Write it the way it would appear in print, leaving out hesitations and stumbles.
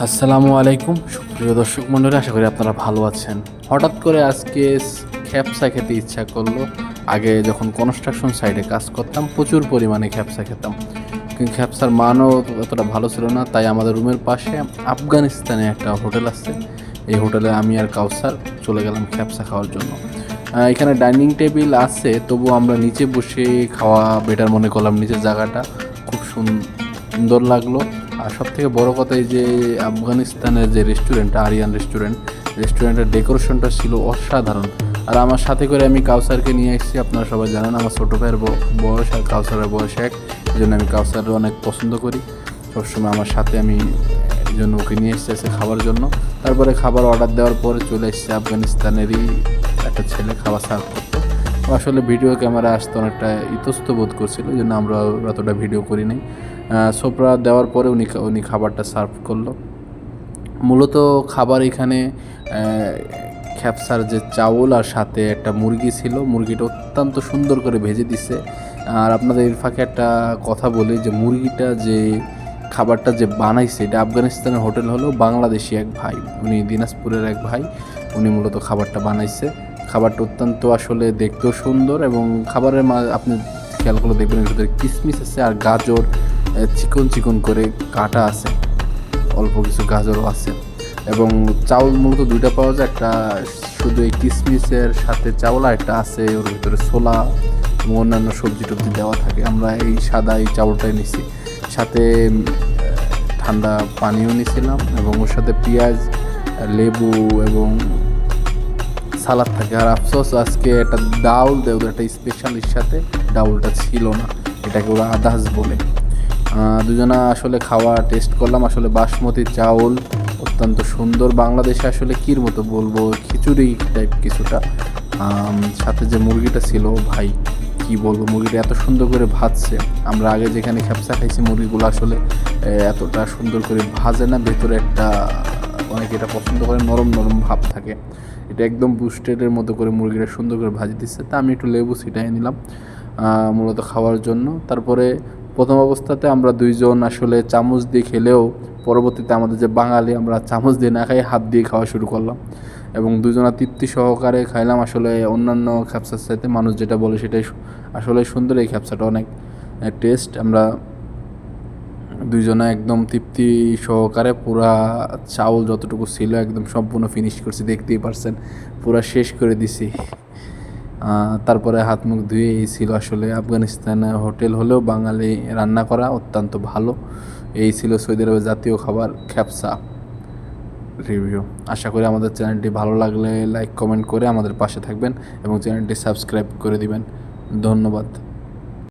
আসসালামু আলাইকুম সুপ্রিয় দর্শক মণ্ডলী, আশা করি আপনারা ভালো আছেন। হঠাৎ করে আজকে খ্যাপসা খেতে ইচ্ছা করলো। আগে যখন কনস্ট্রাকশন সাইটে কাজ করতাম প্রচুর পরিমাণে খ্যাপসা খেতাম, কিন্তু খ্যাপসার মানও অতটা ভালো ছিল না। তাই আমাদের রুমের পাশে আফগানিস্তানে একটা হোটেল আছে, এই হোটেলে আমি আর কাউসার চলে গেলাম খ্যাপসা খাওয়ার জন্য। এখানে ডাইনিং টেবিল আছে, তবু আমরা নিচে বসে খাওয়া বেটার মনে করলাম। নিচের জায়গাটা খুব সুন্দর লাগলো। আর সব থেকে বড়ো কথা, এই যে আফগানিস্তানের যে রেস্টুরেন্টটা, আরিয়ান রেস্টুরেন্টের ডেকোরেশনটা ছিল অসাধারণ। আর আমার সাথে করে আমি কাউসারকে নিয়ে এসেছি। আপনারা সবাই জানেন আমার ছোটো ভাইয়ের বয়স আর কাউসারের বয়স এক, এই জন্য আমি কাউসারকে অনেক পছন্দ করি। সবসময় আমার সাথে আমি এই জন্য ওকে নিয়ে এসেছি খাবার জন্য। তারপরে খাবার অর্ডার দেওয়ার পরে চলে এসেছে আফগানিস্তানেরই একটা ছেলে খাবার সার্ভ করতে। আসলে ভিডিও ক্যামেরা আসতে অনেকটা ইতস্ত বোধ করছিল, এই জন্য আমরা অতটা ভিডিও করি নাই। সোপরা দেওয়ার পরে উনি খাবারটা সার্ভ করলো। মূলত খাবার এখানে খ্যাপসার যে চাউল আর সাথে একটা মুরগি ছিল, মুরগিটা অত্যন্ত সুন্দর করে ভেজে দিছে। আর আপনাদের এর ফাঁকে একটা কথা বলি, যে মুরগিটা যে খাবারটা যে বানাইছে, এটা আফগানিস্তানের হোটেল হলো বাংলাদেশি এক ভাই, উনি দিনাজপুরের এক ভাই, উনি মূলত খাবারটা বানাইছে। খাবারটা অত্যন্ত আসলে দেখতেও সুন্দর, এবং খাবারের আপনি খেয়াল করে দেখবেন এর ভিতরে কিশমিশ আছে আর গাজর চিকন চিকন করে কাটা আছে, অল্প কিছু গাজরও আছে। এবং চাউল মূলত দুইটা পাওয়া যায়, একটা শুধু এই কিশমিশের সাথে চাউল, আর একটা আছে ওর ভিতরে ছোলা এবং অন্যান্য সবজি টবজি দেওয়া থাকে। আমরা এই সাদা এই চাউলটাই নিছি, সাথে ঠান্ডা পানিও নিছিলাম, এবং ওর সাথে পেঁয়াজ, লেবু এবং সালাদ থাকে। আর আফসোস আজকে একটা ডাউল দেয় ওদের একটা স্পেশালির সাথে, ডাউলটা ছিল না, এটাকে ওরা আদাস বলে। দুজনা আসলে খাওয়া টেস্ট করলাম। আসলে বাসমতি চাউল অত্যন্ত সুন্দর, বাংলাদেশে আসলে কির মতো বলবো, খিচুড়ি টাইপ কিছুটা। সাথে যে মুরগিটা ছিল, ভাই কি বলবো, মুরগিটা এত সুন্দর করে ভাজছে। আমরা আগে যেখানে খ্যাপসা খাইছি মুরগিগুলো আসলে এতটা সুন্দর করে ভাজে না, ভেতরে একটা অনেকে এটা পছন্দ করে নরম নরম ভাব থাকে। এটা একদম বুস্টেডের মতো করে মুরগিটা সুন্দর করে ভাজি দিচ্ছে। তা আমি একটু লেবু ছিটাই নিলাম মূলত খাওয়ার জন্য। তারপরে প্রথম অবস্থাতে আমরা দুইজন আসলে চামচ দিয়ে খেলেও পরবর্তীতে আমাদের যে বাঙালি, আমরা চামচ দিয়ে না খাই হাত দিয়ে খাওয়া শুরু করলাম, এবং দুজনা তৃপ্তি সহকারে খাইলাম। আসলে অন্যান্য খ্যাপসার সাথে মানুষ যেটা বলে সেটাই আসলে সুন্দর, এই খ্যাপসাটা অনেক টেস্ট। আমরা দুইজনা একদম তৃপ্তি সহকারে পুরা চাউল যতটুকু ছিল একদম সম্পূর্ণ ফিনিশ করছি, দেখতেই পারছেন পুরা শেষ করে দিছি। তারপরে হাত মুখ ধুয়ে এই ছিল আসলে আফগানিস্তানের হোটেল হলেও বাঙালি রান্না করা অত্যন্ত ভালো। এই ছিল সৌদি আরবের জাতীয় খাবার খ্যাপসা রিভিউ। আশা করি আমাদের চ্যানেলটি ভালো লাগলে লাইক কমেন্ট করে আমাদের পাশে থাকবেন এবং চ্যানেলটি সাবস্ক্রাইব করে দিবেন। ধন্যবাদ।